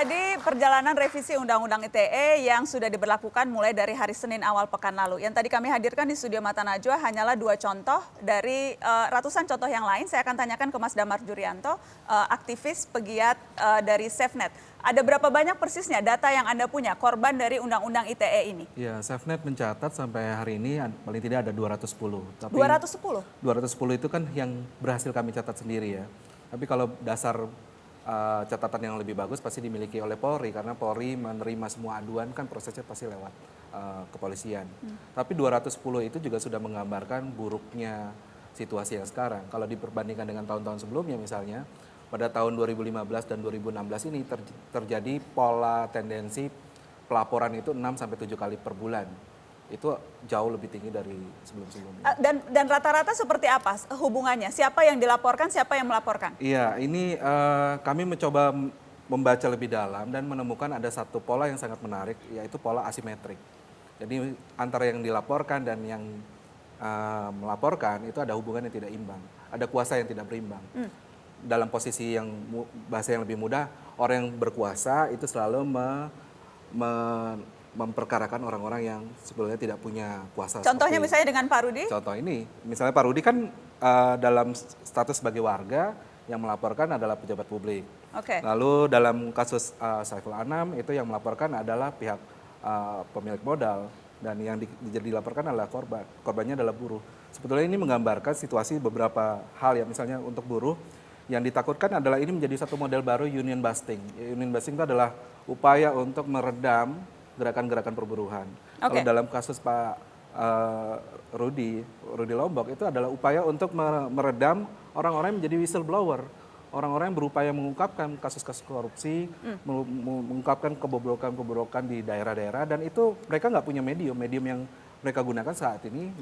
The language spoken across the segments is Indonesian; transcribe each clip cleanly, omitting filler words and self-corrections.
tadi perjalanan revisi Undang-Undang ITE yang sudah diberlakukan mulai dari hari Senin awal pekan lalu. Yang tadi kami hadirkan di studio Mata Najwa hanyalah 2 contoh dari ratusan contoh yang lain. Saya akan tanyakan ke Mas Damar Jurianto, aktivis pegiat dari SafeNet. Ada berapa banyak persisnya data yang Anda punya korban dari Undang-Undang ITE ini? Ya, SafeNet mencatat sampai hari ini paling tidak ada 210. Tapi 210? 210 itu kan yang berhasil kami catat sendiri ya. Tapi kalau dasar catatan yang lebih bagus pasti dimiliki oleh Polri, karena Polri menerima semua aduan kan prosesnya pasti lewat kepolisian. Tapi 210 itu juga sudah menggambarkan buruknya situasi yang sekarang. Kalau diperbandingkan dengan tahun-tahun sebelumnya misalnya, pada tahun 2015 dan 2016 ini terjadi pola tendensi pelaporan itu 6-7 kali per bulan. Itu jauh lebih tinggi dari sebelum-sebelumnya. Dan rata-rata seperti apa hubungannya? Siapa yang dilaporkan, siapa yang melaporkan? Iya, ini kami mencoba membaca lebih dalam dan menemukan ada satu pola yang sangat menarik, yaitu pola asimetrik. Jadi antara yang dilaporkan dan yang melaporkan itu ada hubungan yang tidak imbang. Ada kuasa yang tidak berimbang. Dalam posisi yang bahasa yang lebih mudah, orang yang berkuasa itu selalu memperkarakan orang-orang yang sebetulnya tidak punya kuasa. Contohnya misalnya dengan Pak Rudi? Contoh ini, misalnya Pak Rudi kan dalam status sebagai warga yang melaporkan adalah pejabat publik. Oke. Lalu dalam kasus Saiful Anam itu yang melaporkan adalah pihak pemilik modal, dan yang dilaporkan adalah korban. Korbannya adalah buruh. Sebetulnya ini menggambarkan situasi beberapa hal ya, misalnya untuk buruh yang ditakutkan adalah ini menjadi satu model baru union busting. Union busting itu adalah upaya untuk meredam gerakan-gerakan perburuhan. Kalau dalam kasus Pak Rudi Lombok itu adalah upaya untuk meredam orang-orang yang menjadi whistleblower. Orang-orang yang berupaya mengungkapkan kasus-kasus korupsi, mengungkapkan kebobrokan-kebobrokan di daerah-daerah, dan itu mereka nggak punya medium yang mereka gunakan saat ini.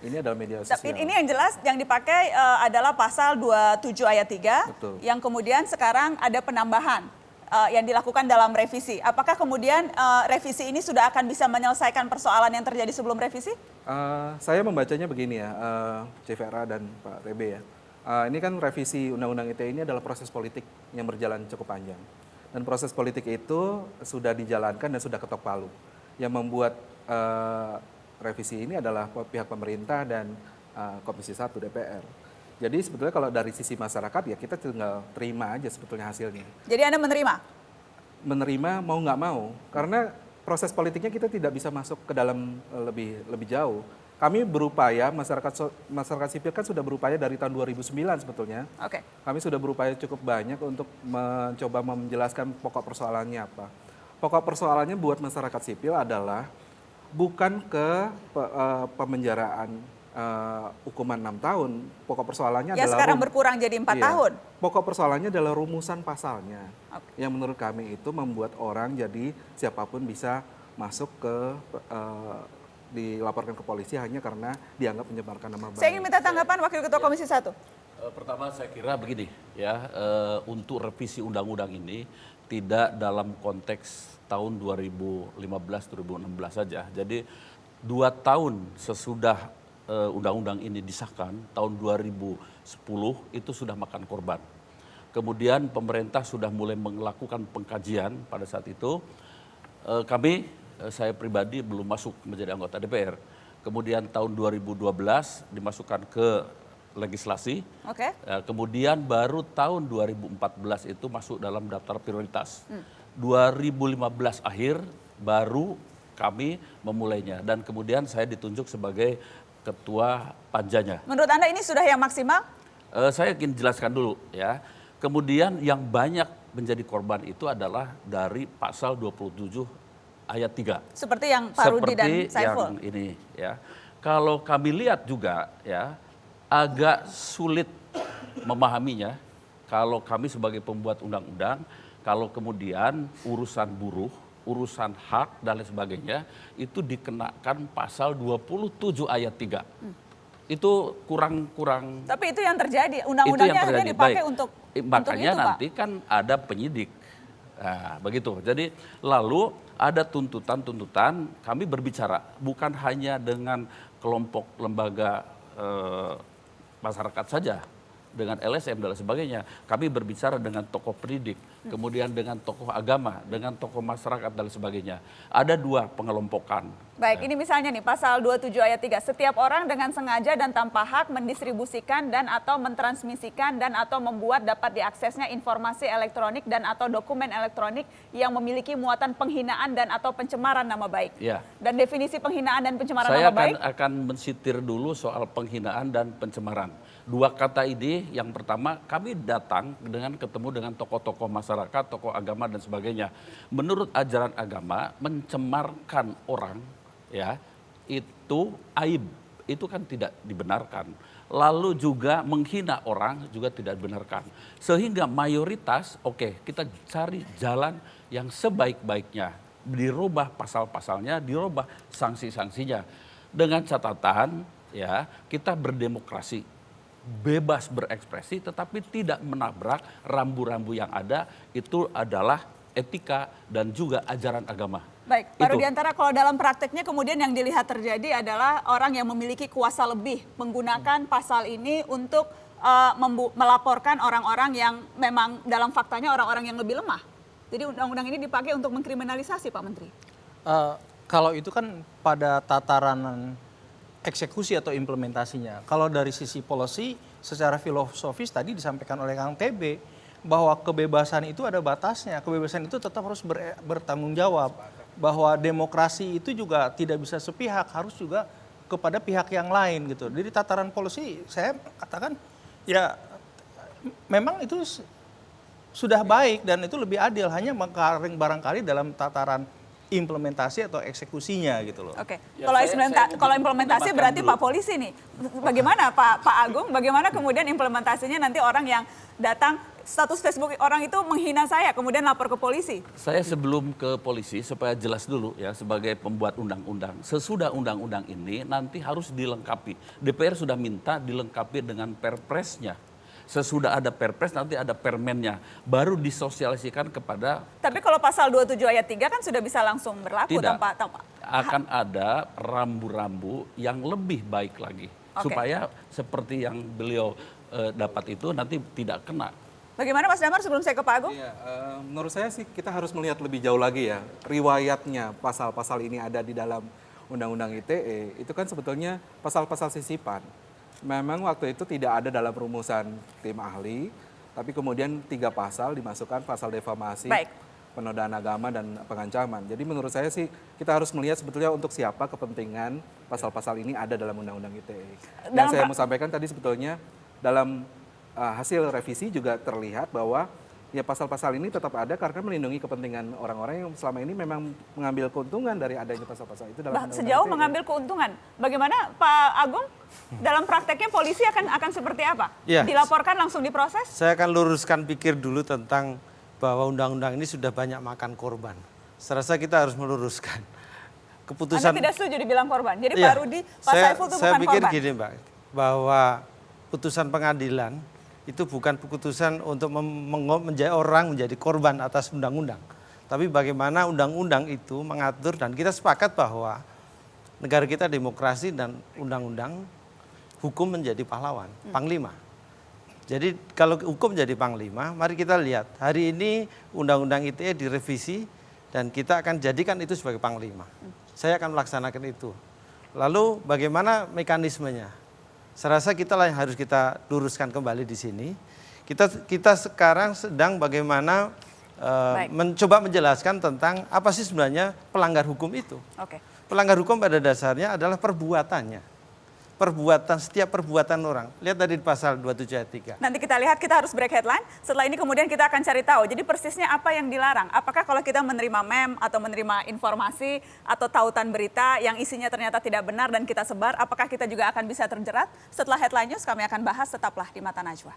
Ini adalah media sosial. Tapi ini yang jelas yang dipakai adalah pasal 27 ayat 3. Betul. Yang kemudian sekarang ada penambahan yang dilakukan dalam revisi. Apakah kemudian revisi ini sudah akan bisa menyelesaikan persoalan yang terjadi sebelum revisi? Saya membacanya begini ya, CVRA dan Pak TB ya. Ini kan revisi Undang-Undang ITE ini adalah proses politik yang berjalan cukup panjang. Dan proses politik itu sudah dijalankan dan sudah ketok palu. Yang membuat revisi ini adalah pihak pemerintah dan Komisi 1 DPR. Jadi sebetulnya kalau dari sisi masyarakat ya kita tinggal terima aja sebetulnya hasilnya. Jadi Anda menerima? Menerima mau nggak mau, karena proses politiknya kita tidak bisa masuk ke dalam lebih jauh. Kami berupaya, masyarakat sipil kan sudah berupaya dari tahun 2009 sebetulnya. Kami sudah berupaya cukup banyak untuk mencoba menjelaskan pokok persoalannya apa. Pokok persoalannya buat masyarakat sipil adalah bukan ke pemenjaraan hukuman 6 tahun. Pokok persoalannya adalah sekarang berkurang jadi 4 tahun. Pokok persoalannya adalah rumusan pasalnya. Yang menurut kami itu membuat orang jadi siapapun bisa masuk ke dilaporkan ke polisi hanya karena dianggap menyebarkan nama baik. Saya ingin minta tanggapan Wakil Ketua Komisi 1. Pertama saya kira begini ya, untuk revisi undang-undang ini tidak dalam konteks tahun 2015-2016 saja. Jadi 2 tahun sesudah undang-undang ini disahkan, tahun 2010 itu sudah makan korban. Kemudian pemerintah sudah mulai melakukan pengkajian pada saat itu. Saya pribadi belum masuk menjadi anggota DPR. Kemudian tahun 2012 dimasukkan ke legislasi. Kemudian baru tahun 2014 itu masuk dalam daftar prioritas. 2015 akhir baru kami memulainya, dan kemudian saya ditunjuk sebagai ketua panjanya. Menurut Anda ini sudah yang maksimal? Saya ingin jelaskan dulu ya. Kemudian yang banyak menjadi korban itu adalah dari pasal 27 ayat 3. Seperti yang Pak Rudi dan Saiful. Yang ini ya. Kalau kami lihat juga ya, agak sulit memahaminya kalau kami sebagai pembuat undang-undang, kalau kemudian urusan buruh, urusan hak dan lain sebagainya itu dikenakan pasal 27 ayat 3. Itu kurang. Tapi itu yang terjadi, undang-undangnya hanya dipakai untuk makanya itu, nanti Pak. Kan ada penyidik. Nah, begitu. Jadi lalu ada tuntutan, kami berbicara bukan hanya dengan kelompok lembaga masyarakat saja, dengan LSM dan sebagainya. Kami berbicara dengan tokoh pendidik, kemudian dengan tokoh agama, dengan tokoh masyarakat dan sebagainya. Ada 2 pengelompokan. Baik, ini misalnya nih pasal 27 ayat 3. Setiap orang dengan sengaja dan tanpa hak mendistribusikan dan atau mentransmisikan dan atau membuat dapat diaksesnya informasi elektronik dan atau dokumen elektronik yang memiliki muatan penghinaan dan atau pencemaran nama baik. Ya. Dan definisi penghinaan dan pencemaran Saya nama baik. akan mensitir dulu soal penghinaan dan pencemaran. 2 kata ini, yang pertama kami datang dengan ketemu dengan tokoh-tokoh masyarakat, tokoh agama dan sebagainya. Menurut ajaran agama, mencemarkan orang ya itu aib, itu kan tidak dibenarkan. Lalu juga menghina orang juga tidak dibenarkan. Sehingga mayoritas, oke, kita cari jalan yang sebaik-baiknya. Dirubah pasal-pasalnya, dirubah sanksi-sanksinya. Dengan catatan ya, kita berdemokrasi, bebas berekspresi tetapi tidak menabrak rambu-rambu yang ada. Itu adalah etika dan juga ajaran agama. Baik, Pak Itu. Rudiantara, kalau dalam prakteknya kemudian yang dilihat terjadi adalah orang yang memiliki kuasa lebih menggunakan pasal ini untuk melaporkan orang-orang yang memang dalam faktanya orang-orang yang lebih lemah. Jadi undang-undang ini dipakai untuk mengkriminalisasi, Pak Menteri. Kalau itu kan pada tataran eksekusi atau implementasinya. Kalau dari sisi policy, secara filosofis tadi disampaikan oleh Kang TB, bahwa kebebasan itu ada batasnya. Kebebasan itu tetap harus bertanggung jawab. Bahwa demokrasi itu juga tidak bisa sepihak, harus juga kepada pihak yang lain gitu. Jadi tataran policy saya katakan ya memang itu sudah baik dan itu lebih adil, hanya barangkali dalam tataran implementasi atau eksekusinya gitu loh. Oke, Ya, kalau implementasi menambahkan berarti dulu. Pak Polisi nih. Bagaimana Pak Agung, bagaimana kemudian implementasinya nanti orang yang datang status Facebook orang itu menghina saya kemudian lapor ke polisi? Saya sebelum ke polisi supaya jelas dulu ya, sebagai pembuat undang-undang. Sesudah undang-undang ini nanti harus dilengkapi. DPR sudah minta dilengkapi dengan perpresnya. Sesudah ada perpres nanti ada permennya. Baru disosialisikan kepada. Tapi kalau pasal 27 ayat 3 kan sudah bisa langsung berlaku Tidak. tanpa Akan ada rambu-rambu yang lebih baik lagi. Oke. Supaya seperti yang beliau dapat itu nanti tidak kena. Bagaimana Mas Damar sebelum saya ke Pak Agung? Iya, menurut saya sih kita harus melihat lebih jauh lagi ya. Riwayatnya pasal-pasal ini ada di dalam Undang-Undang ITE, itu kan sebetulnya pasal-pasal sisipan. Memang waktu itu tidak ada dalam rumusan tim ahli, tapi kemudian 3 pasal dimasukkan, pasal defamasi, Baik. penodaan agama dan pengancaman. Jadi menurut saya sih kita harus melihat sebetulnya untuk siapa kepentingan pasal-pasal ini ada dalam Undang-Undang ITE. Dan saya mau sampaikan tadi sebetulnya dalam hasil revisi juga terlihat bahwa ya pasal-pasal ini tetap ada karena melindungi kepentingan orang-orang yang selama ini memang mengambil keuntungan dari adanya pasal-pasal itu dalam Undang-Undang Sejauh ITE. mengambil keuntungan, bagaimana Pak Agung dalam prakteknya polisi akan seperti apa? Ya. Dilaporkan langsung diproses? Saya akan luruskan pikir dulu tentang bahwa undang-undang ini sudah banyak makan korban. Saya rasa kita harus meluruskan. Keputusan. Anda tidak setuju dibilang korban. Jadi Ya, Pak Rudi, Pak Saiful itu saya bukan pikir korban. gini Mbak, bahwa putusan pengadilan itu bukan keputusan untuk orang menjadi korban atas undang-undang. Tapi bagaimana undang-undang itu mengatur, dan kita sepakat bahwa negara kita demokrasi dan undang-undang, hukum menjadi pahlawan, panglima. Jadi kalau hukum menjadi panglima, mari kita lihat hari ini Undang-Undang ITE direvisi dan kita akan jadikan itu sebagai panglima. Saya akan melaksanakan itu. Lalu bagaimana mekanismenya? Saya rasa kita lah yang harus kita luruskan kembali di sini. Kita sekarang sedang bagaimana mencoba menjelaskan tentang apa sih sebenarnya pelanggar hukum itu. Oke. Pelanggar hukum pada dasarnya adalah perbuatannya. Setiap perbuatan orang. Lihat tadi di pasal 27 ayat 3. Nanti kita lihat, kita harus break headline. Setelah ini kemudian kita akan cari tahu. Jadi persisnya apa yang dilarang? Apakah kalau kita menerima meme atau menerima informasi atau tautan berita yang isinya ternyata tidak benar dan kita sebar, apakah kita juga akan bisa terjerat? Setelah headline news kami akan bahas, tetaplah di Mata Najwa.